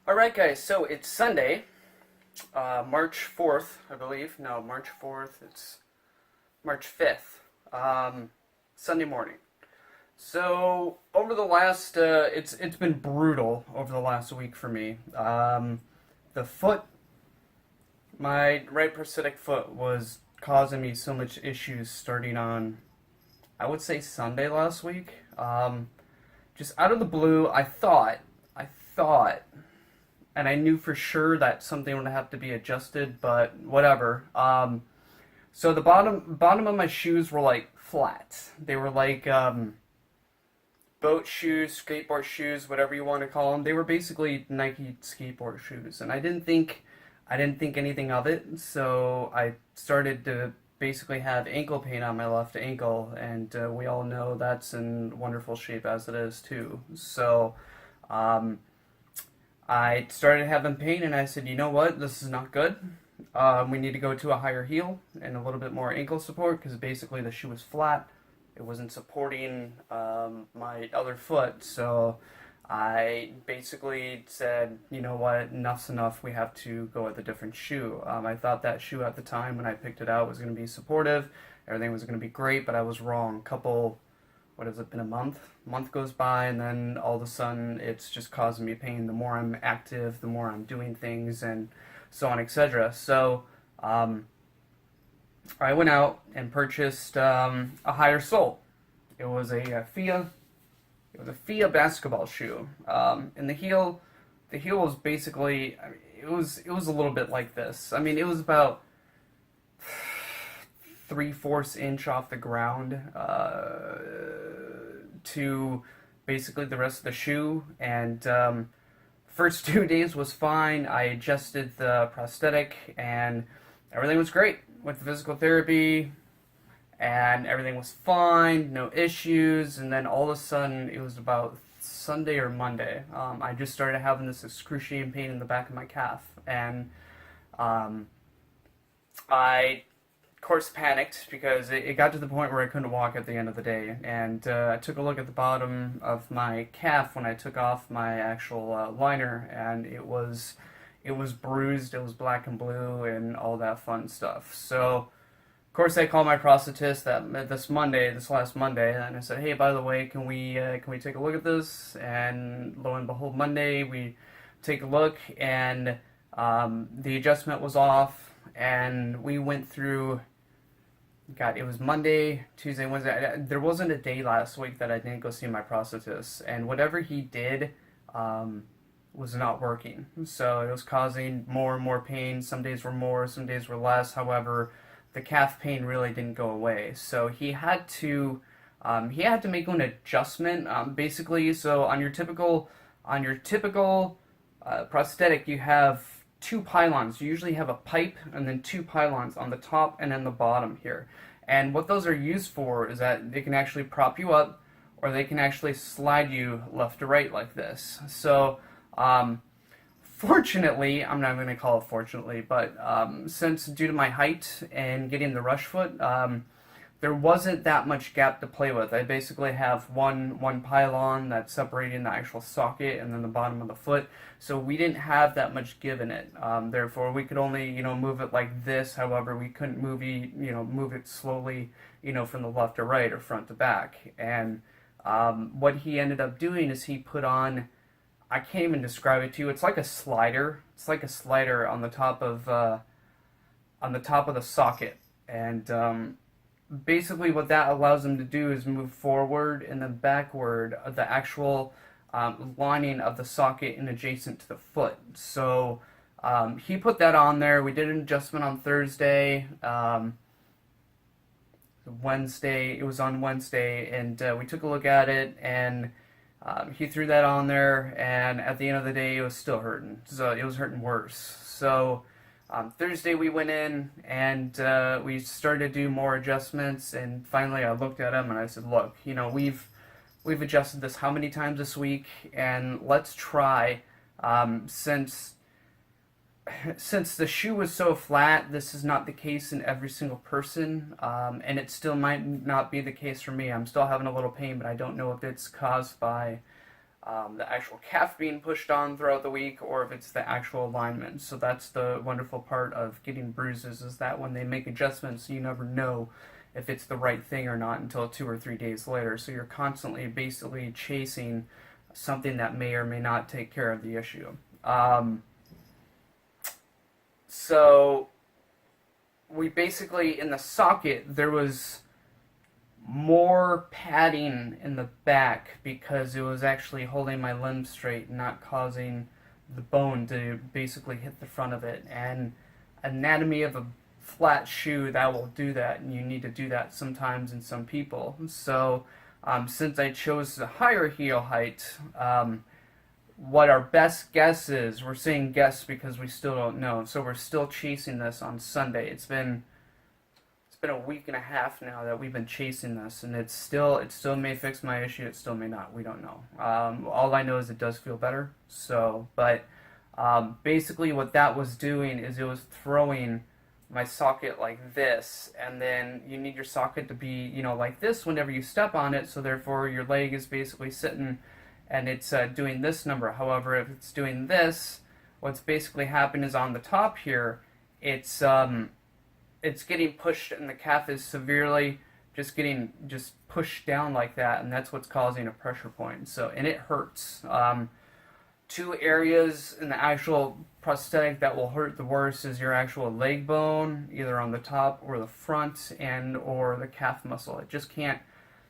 Alright guys, so it's Sunday, March 4th, I believe. No, March 4th, it's March 5th, Sunday morning. So, over the last, it's been brutal over the last week for me. The foot, my right prosthetic foot was causing me so much issues starting on, I would say Sunday last week. Just out of the blue, I thought, and I knew for sure that something would have to be adjusted, but whatever. So the bottom of my shoes were like flat. They were like boat shoes, skateboard shoes, whatever you want to call them. They were basically Nike skateboard shoes, and I didn't think anything of it. So I started to basically have ankle pain on my left ankle, and we all know that's in wonderful shape as it is too. So. I started having pain, and I said, you know what, this is not good. We need to go to a higher heel and a little bit more ankle support, because basically the shoe was flat. It wasn't supporting my other foot, so I basically said, you know what, enough's enough, we have to go with a different shoe. I thought that shoe at the time when I picked it out was going to be supportive, everything was going to be great, but I was wrong. What has it been, a month? Month goes by, and then all of a sudden it's just causing me pain. The more I'm active, the more I'm doing things, and so on, etc. So I went out and purchased a higher sole. It was a FIA. It was a FIA basketball shoe, and the heel was basically, I mean, it was a little bit like this. I mean, it was about 3/4 inch off the ground to basically the rest of the shoe, and first 2 days was fine. I adjusted the prosthetic, and everything was great with the physical therapy, and everything was fine, no issues. And then all of a sudden, it was about Sunday or Monday, I just started having this excruciating pain in the back of my calf, and I of course panicked, because it got to the point where I couldn't walk at the end of the day, and I took a look at the bottom of my calf when I took off my actual liner, and it was bruised, it was black and blue, and all that fun stuff. So of course I called my prosthetist this last Monday, and I said, hey, by the way, can we take a look at this? And lo and behold, Monday we take a look, and the adjustment was off, and we went through. God, it was Monday, Tuesday, Wednesday. There wasn't a day last week that I didn't go see my prosthetist, and whatever he did was not working. So it was causing more and more pain. Some days were more, some days were less. However, the calf pain really didn't go away. So he had to make an adjustment, basically. So on your typical prosthetic, you have two pylons. You usually have a pipe and then two pylons on the top and then the bottom here. And what those are used for is that they can actually prop you up, or they can actually slide you left to right like this. So fortunately, I'm not going to call it fortunately, but since due to my height and getting the rush foot, there wasn't that much gap to play with. I basically have one pylon that's separating the actual socket and then the bottom of the foot, so we didn't have that much give in it. Therefore, we could only move it like this. However, we couldn't move it slowly, from the left to right or front to back. And what he ended up doing is he put on, I can't even describe it to you. It's like a slider. It's like a slider on the top of the socket, and basically what that allows them to do is move forward and then backward the actual lining of the socket and adjacent to the foot. So he put that on there. We did an adjustment on Thursday. It was on Wednesday, and we took a look at it, and he threw that on there, and at the end of the day it was still hurting. So it was hurting worse. So Thursday we went in, and we started to do more adjustments, and finally I looked at him and I said, look, we've adjusted this how many times this week, and let's try, since the shoe was so flat, this is not the case in every single person, and it still might not be the case for me. I'm still having a little pain, but I don't know if it's caused by the actual calf being pushed on throughout the week, or if it's the actual alignment. So that's the wonderful part of getting bruises, is that when they make adjustments, you never know if it's the right thing or not until 2 or 3 days later. So you're constantly basically chasing something that may or may not take care of the issue. So we basically, in the socket, there was more padding in the back because it was actually holding my limb straight and not causing the bone to basically hit the front of it. And anatomy of a flat shoe, that will do that, and you need to do that sometimes in some people. So since I chose the higher heel height, what our best guess is, we're saying guess because we still don't know, so we're still chasing this on Sunday. It's been a week and a half now that we've been chasing this, and it still may fix my issue, it still may not, we don't know. All I know is it does feel better. So, but basically what that was doing is it was throwing my socket like this, and then you need your socket to be, like this whenever you step on it, so therefore your leg is basically sitting and it's doing this number. However, if it's doing this, what's basically happening is on the top here, it's getting pushed, and the calf is severely getting pushed down like that, and that's what's causing a pressure point. So, and it hurts. 2 areas in the actual prosthetic that will hurt the worst is your actual leg bone, either on the top or the front, and or the calf muscle.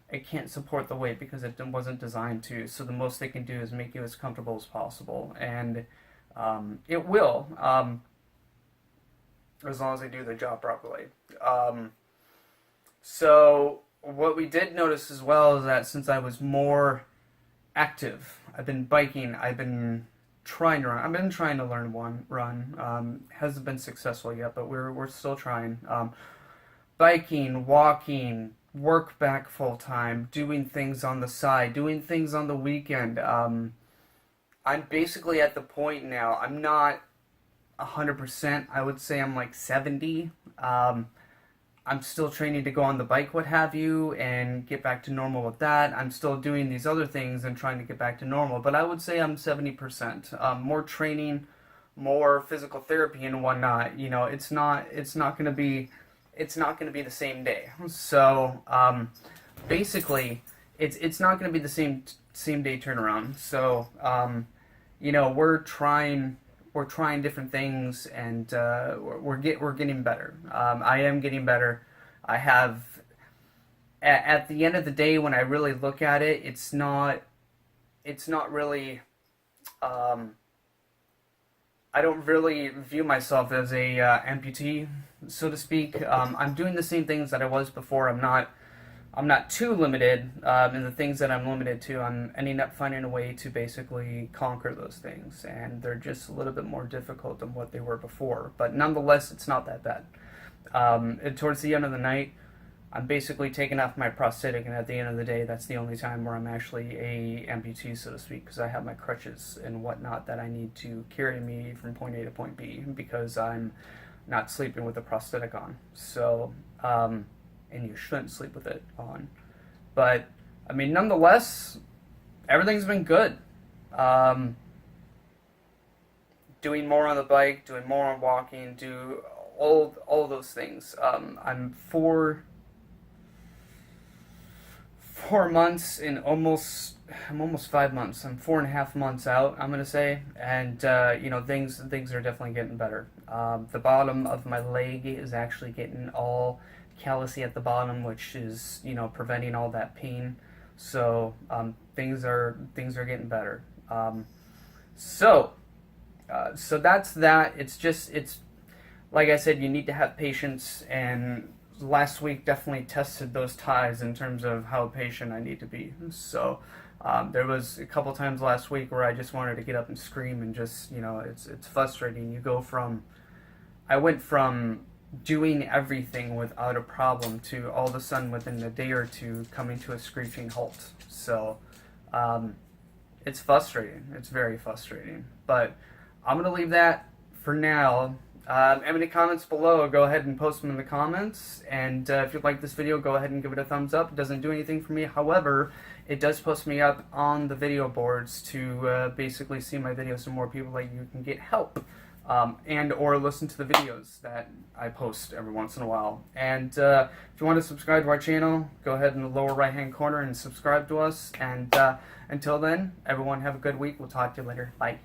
It can't support the weight because it wasn't designed to. So the most they can do is make you as comfortable as possible, and it will, as long as they do their job properly. So what we did notice as well is that since I was more active, I've been biking, I've been trying to run. I've been trying to learn run. Hasn't been successful yet, but we're still trying. Biking, walking, work back full time, doing things on the side, doing things on the weekend. I'm basically at the point now, I'm not 100%. I would say I'm like 70. I'm still training to go on the bike, what have you, and get back to normal with that. I'm still doing these other things and trying to get back to normal, but I would say I'm 70%. More training, more physical therapy and whatnot. It's not going to be the same day. So basically, it's not going to be the same day turnaround. So we're trying different things, and we're getting better. I am getting better. I have, at the end of the day, when I really look at it, it's not really, I don't really view myself as a amputee, so to speak. I'm doing the same things that I was before. I'm not too limited in the things that I'm limited to. I'm ending up finding a way to basically conquer those things, and they're just a little bit more difficult than what they were before. But nonetheless, it's not that bad. Towards the end of the night, I'm basically taking off my prosthetic, and at the end of the day, that's the only time where I'm actually a amputee, so to speak, because I have my crutches and whatnot that I need to carry me from point A to point B, because I'm not sleeping with a prosthetic on. So, and you shouldn't sleep with it on. But, I mean, nonetheless, everything's been good. Doing more on the bike, doing more on walking, do all those things. I'm 4 months in I'm almost 5 months. I'm 4.5 months out, I'm gonna say, and things are definitely getting better. The bottom of my leg is actually getting all callousy at the bottom, which is preventing all that pain. So things are getting better. So that's that. It's like I said, you need to have patience, and last week definitely tested those ties in terms of how patient I need to be. So there was a couple times last week where I just wanted to get up and scream, and just it's frustrating. I went from doing everything without a problem to all of a sudden within a day or two coming to a screeching halt. So it's frustrating. It's very frustrating. But I'm going to leave that for now. Have any comments below, go ahead and post them in the comments. And if you like this video, go ahead and give it a thumbs up. It doesn't do anything for me. However, it does post me up on the video boards to basically see my videos so more people like you can get help. And or listen to the videos that I post every once in a while. And if you want to subscribe to our channel, go ahead in the lower right hand corner and subscribe to us. And until then, everyone have a good week. We'll talk to you later. Bye.